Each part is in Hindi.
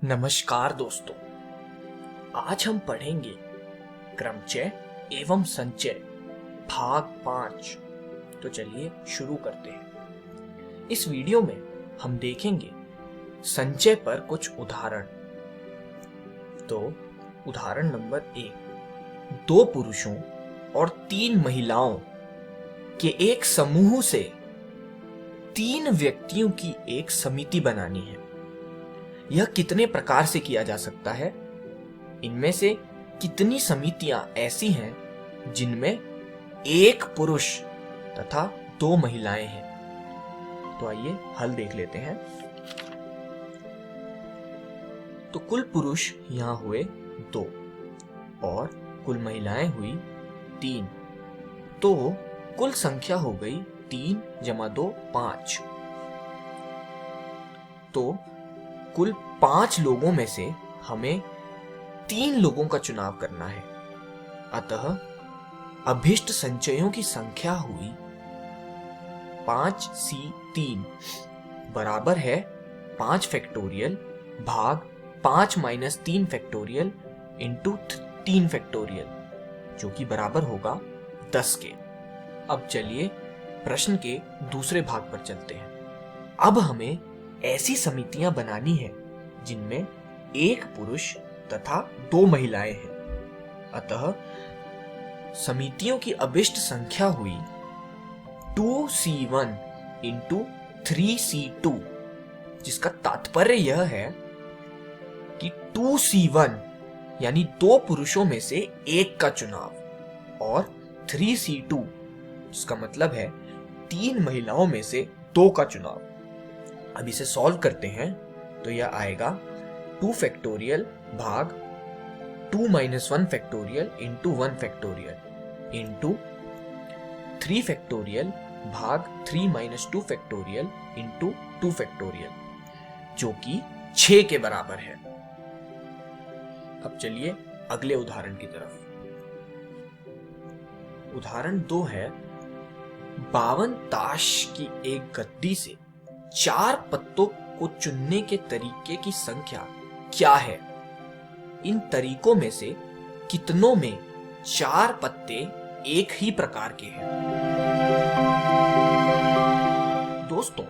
नमस्कार दोस्तों, आज हम पढ़ेंगे क्रमचय एवं संचय भाग 5। तो चलिए शुरू करते हैं। इस वीडियो में हम देखेंगे संचय पर कुछ उदाहरण। तो उदाहरण नंबर 1, 2 पुरुषों और 3 महिलाओं के एक समूह से 3 व्यक्तियों की एक समिति बनानी है। यह कितने प्रकार से किया जा सकता है? इनमें से कितनी समितियां ऐसी हैं जिनमें 1 पुरुष तथा 2 महिलाएं हैं? तो आइए हल देख लेते हैं। तो कुल पुरुष यहां हुए 2 और कुल महिलाएं हुई 3। तो कुल संख्या हो गई 3 + 2 5। तो कुल 5 लोगों में से हमें 3 लोगों का चुनाव करना है। अतः अभिष्ट संचयों की संख्या हुई 5C3 बराबर है 5 फैक्टोरियल भाग 5 - 3 फैक्टोरियल इंटू 3 फैक्टोरियल, जो कि बराबर होगा 10 के। अब चलिए प्रश्न के दूसरे भाग पर चलते हैं। अब हमें ऐसी समितियां बनानी है जिनमें 1 पुरुष तथा 2 महिलाएं हैं। अतः समितियों की अभिष्ट संख्या हुई 2C1 इंटू 3C2, जिसका तात्पर्य यह है कि 2C1 यानी 2 पुरुषों में से 1 का चुनाव और 3C2 इसका मतलब है 3 महिलाओं में से 2 का चुनाव। अब इसे सॉल्व करते हैं तो यह आएगा 2 फैक्टोरियल भाग 2 - 1 factorial into 1 factorial into 3 factorial भाग 3 - 2 फैक्टोरियल इंटू 2 फैक्टोरियल, जो कि 6 के बराबर है। अब चलिए अगले उदाहरण की तरफ। उदाहरण 2 है 52 ताश की एक गद्दी से 4 पत्तों को चुनने के तरीके की संख्या क्या है? इन तरीकों में से कितनों में 4 पत्ते एक ही प्रकार के हैं? दोस्तों,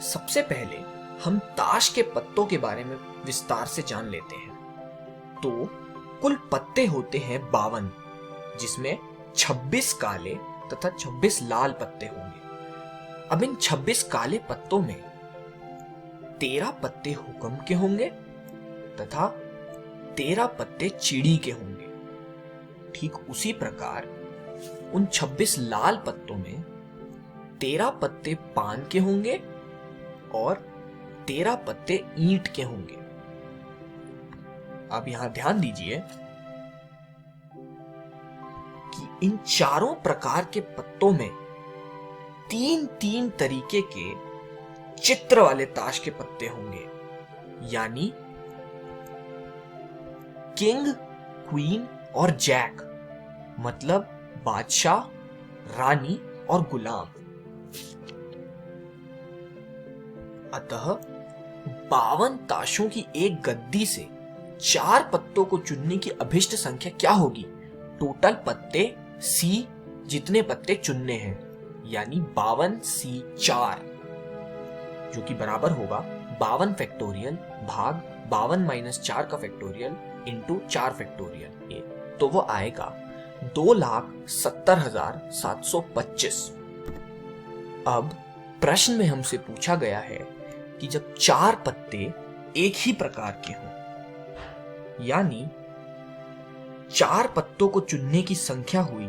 सबसे पहले हम ताश के पत्तों के बारे में विस्तार से जान लेते हैं। तो कुल पत्ते होते हैं 52, जिसमें 26 काले तथा 26 लाल पत्ते होंगे। अब इन 26 काले पत्तों में 13 पत्ते हुक्म के होंगे तथा 13 पत्ते चिड़ी के होंगे। ठीक उसी प्रकार उन 26 लाल पत्तों में 13 पत्ते पान के होंगे और 13 पत्ते ईंट के होंगे। अब यहां ध्यान दीजिए कि इन चारों प्रकार के पत्तों में 3-3 तरीके के चित्र वाले ताश के पत्ते होंगे, यानी किंग, क्वीन और जैक, मतलब बादशाह, रानी और गुलाम। अतः 52 ताशों की एक गद्दी से 4 पत्तों को चुनने की अभिष्ट संख्या क्या होगी? टोटल पत्ते C जितने पत्ते चुनने हैं, यानी 52C4, जो कि बराबर होगा 52 फैक्टोरियल भाग 52 - 4 का फैक्टोरियल इंटू 4 फैक्टोरियल। तो वो आएगा 2,70,725। अब प्रश्न में हमसे पूछा गया है कि जब 4 पत्ते एक ही प्रकार के हों, यानी 4 पत्तों को चुनने की संख्या हुई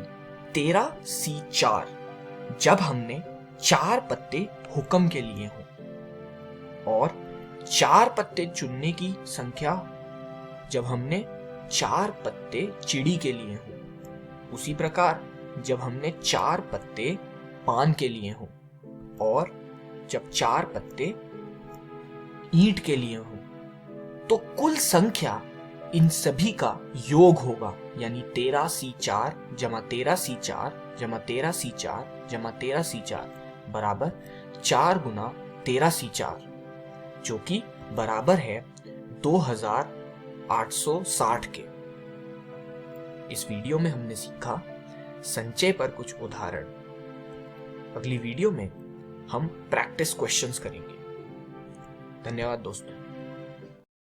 13C4 जब हमने 4 पत्ते हुक्म के लिए हों, और 4 पत्ते चुनने की संख्या जब हमने 4 पत्ते चिड़ी के लिए हों। उसी प्रकार जब हमने 4 पत्ते पान के लिए हों और जब 4 पत्ते ईंट के लिए हों, तो कुल संख्या इन सभी का योग होगा, यानी 13C4 + 13C4 + 13C4 + 13C4 बराबर 4 × 13C4, जो कि बराबर है 2860 के। इस वीडियो में हमने सीखा संचय पर कुछ उदाहरण। अगली वीडियो में हम प्रैक्टिस क्वेश्चंस करेंगे। धन्यवाद दोस्तों।